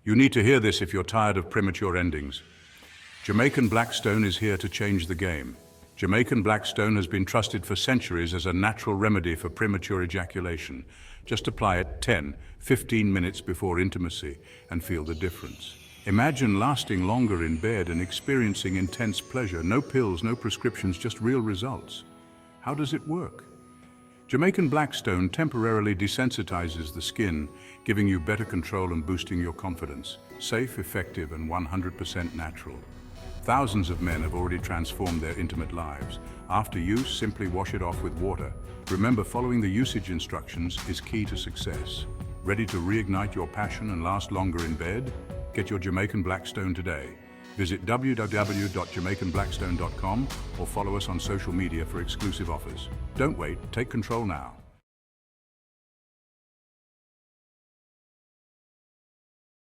You need to hear this if you're tired of premature endings. Jamaican Black Stone is here to change the game. Jamaican Black Stone has been trusted for centuries as a natural remedy for premature ejaculation. Just apply it 10-15 minutes before intimacy and feel the difference. Imagine lasting longer in bed and experiencing intense pleasure. No pills, no prescriptions, just real results. How does it work? Jamaican Black Stone temporarily desensitizes the skin, giving you better control and boosting your confidence. Safe, effective, and 100% natural. Thousands of men have already transformed their intimate lives. After use, simply wash it off with water. Remember, following the usage instructions is key to success. Ready to reignite your passion and last longer in bed? Get your Jamaican Black Stone today. Visit www.jamaicanblackstone.com or follow us on social media for exclusive offers. Don't wait, take control now.